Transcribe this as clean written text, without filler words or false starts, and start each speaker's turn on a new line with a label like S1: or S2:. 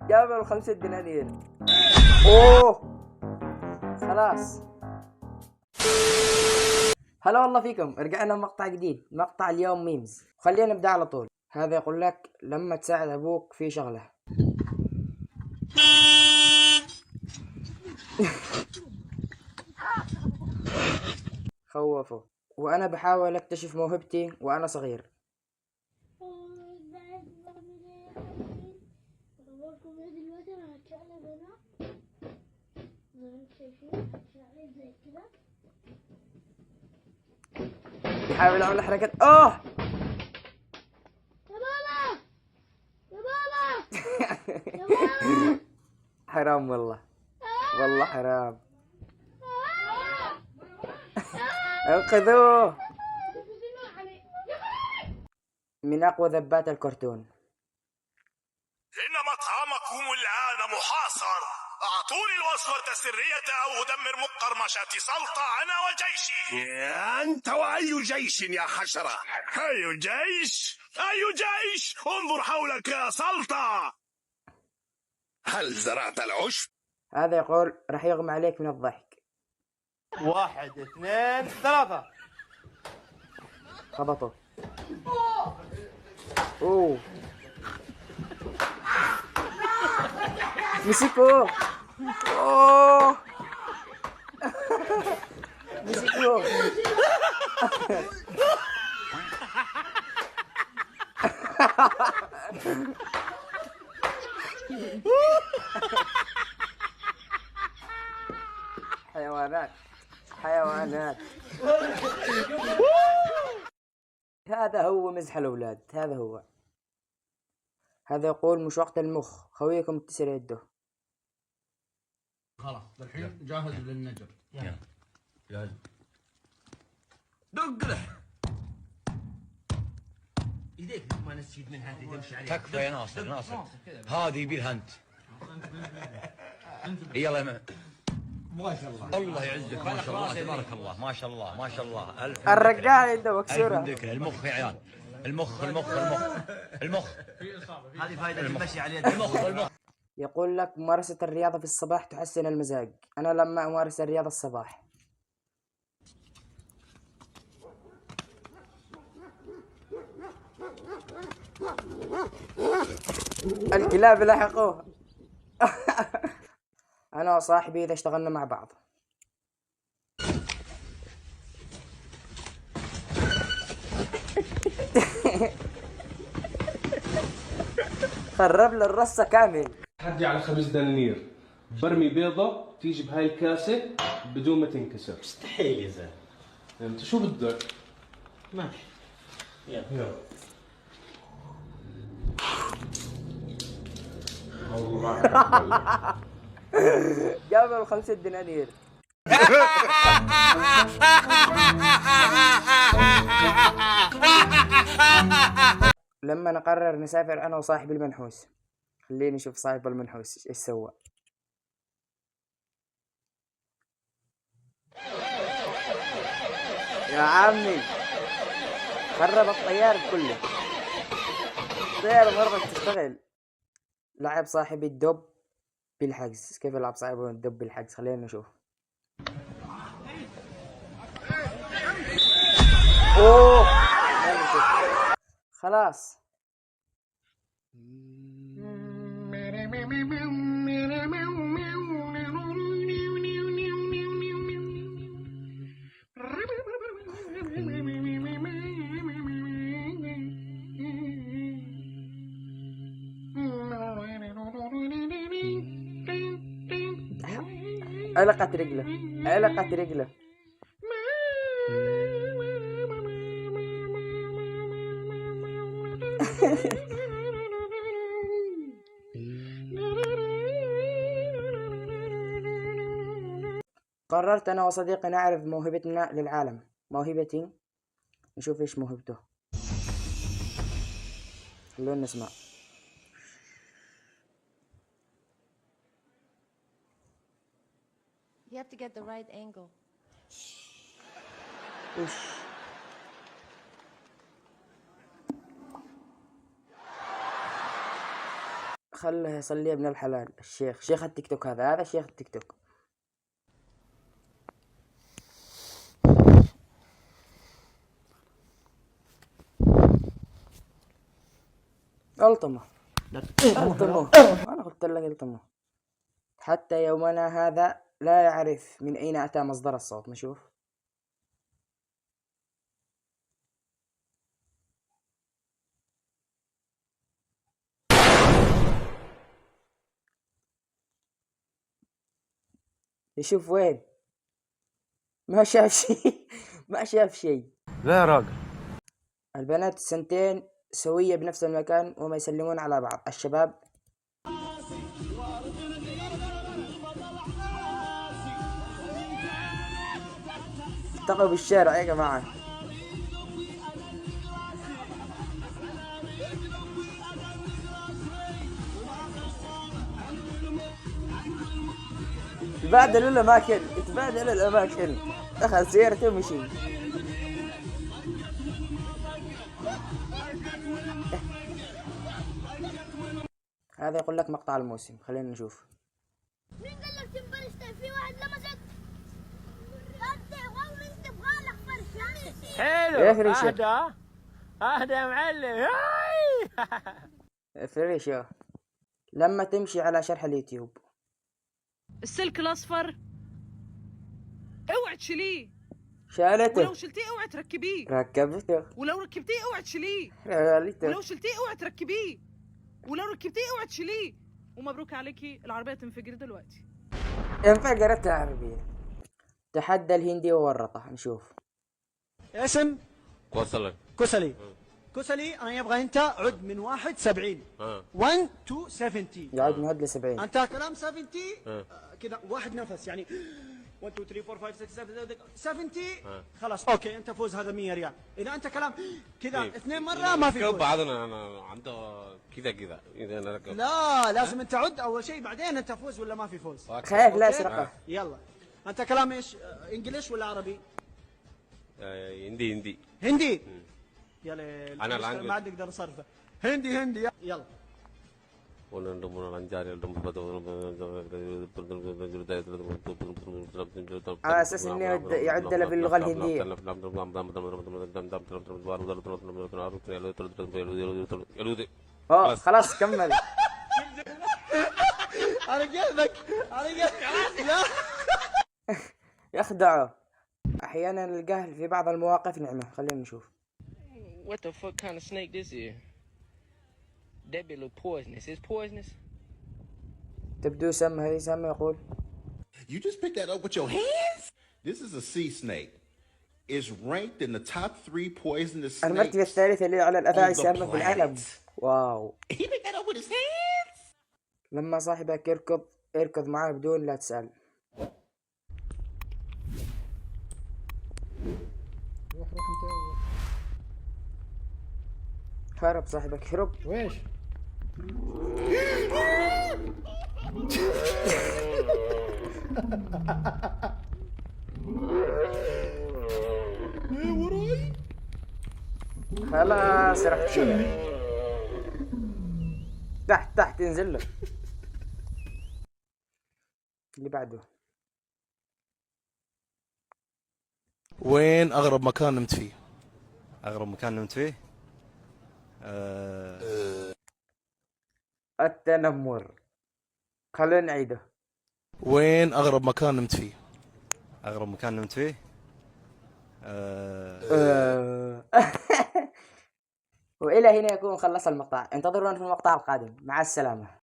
S1: جاب له 5 دنانير. اوه خلاص. هلا والله فيكم، رجعنا مقطع جديد، مقطع اليوم ميمز. خلينا نبدأ على طول. هذا يقول لك لما تساعد ابوك في شغله. خوفه. وانا بحاول اكتشف موهبتي وانا صغير. بحاول اعمل حركات. يا بابا يا بابا. حرام والله، والله حرام. انقذوه من اقوى ذبات الكرتون.
S2: إن مطعمكم الآن محاصر. أعطوني الوصفة السرية أو أدمر مقرمشة سلطة أنا وجيشي. أنت وأي جيش يا حشرة؟ أي جيش؟ أي جيش؟ انظر حولك يا سلطة. هل زرعت العشب؟
S1: هذا يقول راح يغمى عليك من الضحك.
S3: 1 2 3.
S1: خبطه. اوه مسكوه. اوه مسكوه. حيوانات حيوانات. هذا هو مزح الأولاد، هذا هو. هذا يقول مش وقت المخ، خويكم اتصل يده.
S4: خلاص الحين جاهز للنجر.
S5: يلا جاهز.
S4: دق له ايديك ما نسيت منها انت تمشي عليها.
S5: تكفى يا ناصر. هذه يبي الهنت. يلا ما شاء الله. الله يعزك ما شاء الله تبارك الله ما شاء الله ما شاء الله.
S1: الرجال عنده مكسورة.
S5: المخ يا عيال. المخ
S4: هذه فائدة المشي على يد
S5: المخ.
S1: يقول لك ممارسة الرياضة في الصباح تحسن المزاج. أنا لما أمارس الرياضة الصباح. الكلاب لحقوه. أنا وصاحبي إذا اشتغلنا مع بعض. خرب له الرصة كامل.
S6: تحدي على 5 دنانير. برمي بيضة تيجي بهاي الكاسة بدون ما تنكسر.
S3: مستحيل يا زلمه.
S6: انت شو بدك؟
S3: ماشي
S6: يلا.
S1: جاب له 5 دنانير. لما نقرر نسافر انا وصاحبي المنحوس. خليني اشوف صاحب المنحوس ايش سوى. يا عمي خرب الطيار كله. الطيارة مرة تشتغل. لعب صاحبي الدب بالحجز. كيف يلعب صاحبي الدب بالحجز؟ خلينا نشوف. اوه خلاص. علقت رجله علقت رجله. قررت أنا وصديقي نعرف موهبتنا للعالم. موهبتي نشوف إيش موهبته. خلونا نسمع.
S7: You have to get the right angle.
S1: خله يصلي يا ابن الحلال. الشيخ شيخ التيك توك، هذا شيخ التيك توك. الطمه الطمه، انا قلت لك الطمه. حتى يومنا هذا لا يعرف من اين اتى مصدر الصوت. نشوف. يشوف وين؟ ما شاف شيء. ما شاف شيء.
S3: لا يا راجل.
S1: البنات السنتين سوية بنفس المكان وما يسلمون على بعض. الشباب التقوا بالشارع يا جماعة. يتبادلوا الأماكن، يتبادلوا الأماكن. أخذ سيارته ومشي. هذا يقول لك مقطع الموسم. خلينا نشوف.
S7: مين قال لك تنبرشت؟ في واحد لمسك. انت والله انت بغالك فرش.
S3: حلو.
S1: افرش
S3: اهدى يا معلم.
S1: افرش. لما تمشي على شرح اليوتيوب.
S8: السلك الاصفر اوعي تشيليه،
S1: شالته.
S8: ولو شلتيه اوعي تركبيه،
S1: ركبته.
S8: ولو ركبتيه اوعي تشيليه،
S1: شالته.
S8: ولو شلتيه اوعي تركبيه، ولو ركبتيه اوعي تشيليه. ومبروك عليكي، العربيه تنفجر دلوقتي.
S1: انفجرت العربية. تحدى الهندي وورطه. نشوف.
S9: اسم
S5: وصلك.
S9: كسلي. كسلي انا يبغى انت عد من 1 70. 1 to 70.
S1: يعد من 1 ل 70.
S9: انت كلام 70 كذا واحد نفس يعني 1 2 3 4 5 6 7 70. خلاص اوكي انت فوز هذا 100 ريال. اذا انت كلام كذا اثنين مره ما في فوز.
S5: بعض انا عنده كذا اذا انا
S9: لا لازم انت عد اول شيء بعدين انت فوز ولا ما في فوز.
S1: خايف لا يسرقه.
S9: يلا انت كلام ايش؟ انجليش ولا عربي؟
S5: هندي.
S9: هندي. يلا
S5: انا الان
S9: ما عاد نقدر نصرفه. هندي يلا.
S1: على اساس انه يعد له باللغه الهنديه. خلاص كمل.
S9: على قلبك لا
S1: يخدعه. احيانا الجهل في بعض المواقف نعمه. خلينا نشوف.
S10: What the fuck kind of snake this is? That bit look poisonous. It's poisonous?
S1: تبدو سم. هذه سم يقول.
S2: You just picked that up with your hands? This is a sea snake. It's ranked in the top 3 poisonous
S1: المرتبة
S2: snakes
S1: الثالثة اللي على الأفاعي
S2: on the
S1: السامة في العالم.
S2: planet.
S1: واو.
S2: He picked that up with his hands?
S1: لما صاحبك اركض معاه بدون لا تسأل.
S11: روح انت.
S1: هرب صاحبك. هرب.
S11: ويش؟
S1: خلاص رحت فيها. تحت انزل له. اللي بعده.
S6: وين اغرب مكان نمت فيه؟
S5: اغرب مكان نمت فيه؟
S1: التنمر. خلينا نعيده.
S6: وين اغرب مكان نمت فيه؟
S5: اغرب مكان نمت فيه؟
S1: وإلى هنا يكون خلص المقطع. انتظرونا في المقطع القادم. مع السلامة.